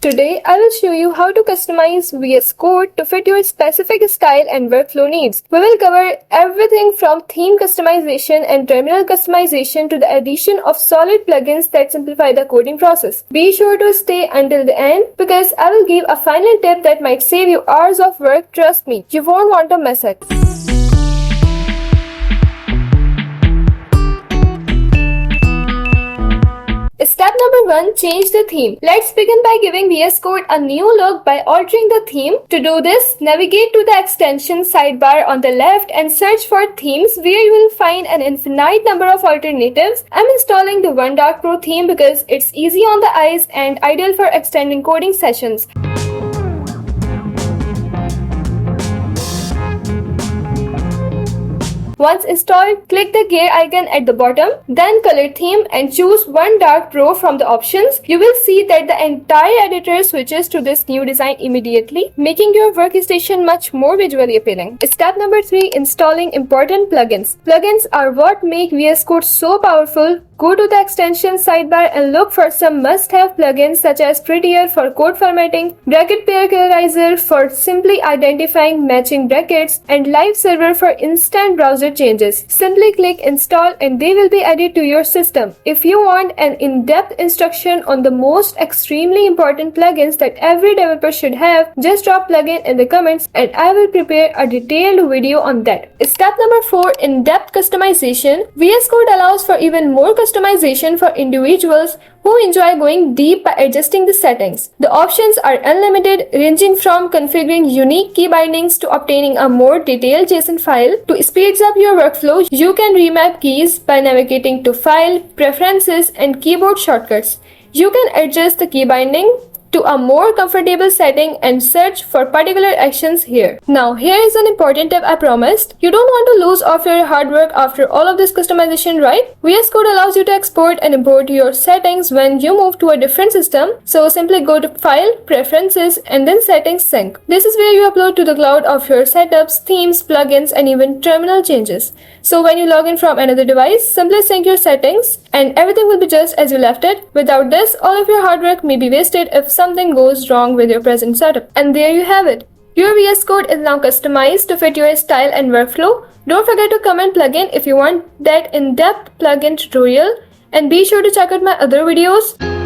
Today, I will show you how to customize VS Code to fit your specific style and workflow needs. We will cover everything from theme customization and terminal customization to the addition of solid plugins that simplify the coding process. Be sure to stay until the end because I will give a final tip that might save you hours of work. Trust me, you won't want to miss it. Step number 1. Change the theme. Let's begin by giving VS Code a new look by altering the theme. To do this, navigate to the extension sidebar on the left and search for themes where you will find an infinite number of alternatives. I'm installing the Pro theme because it's easy on the eyes and ideal for extending coding sessions. Once installed, click the gear icon at the bottom, then color theme and choose Pro from the options. You will see that the entire editor switches to this new design immediately, making your workstation much more visually appealing. Step number 3. Installing important plugins. Plugins are what make VS Code so powerful. Go to the extension sidebar and look for some must-have plugins such as Prettier for code formatting, Bracket Pair Colorizer for simply identifying matching brackets, and Live Server for instant browser changes. Simply click install and they will be added to your system. If you want an in-depth instruction on the most extremely important plugins that every developer should have, just drop plugin in the comments and I will prepare a detailed video on that. Step number 4. In-depth customization. VS Code allows for even more customization for individuals who enjoy going deep by adjusting the settings. The options are unlimited, ranging from configuring unique key bindings to obtaining a more detailed JSON file. To speed up your workflow, you can remap keys by navigating to File, Preferences, and Keyboard shortcuts. You can adjust the key binding to a more comfortable setting and search for particular actions here. Now, here is an important tip I promised. You don't want to lose off your hard work after all of this customization, right? VS Code allows you to export and import your settings when you move to a different system. So simply go to File, Preferences, and then Settings Sync. This is where you upload to the cloud of your setups, themes, plugins, and even terminal changes. So when you log in from another device, simply sync your settings and everything will be just as you left it. Without this, all of your hard work may be wasted if something goes wrong with your present setup. And there you have it. Your VS Code is now customized to fit your style and workflow. Don't forget to comment plugin if you want that in-depth plugin tutorial. And be sure to check out my other videos.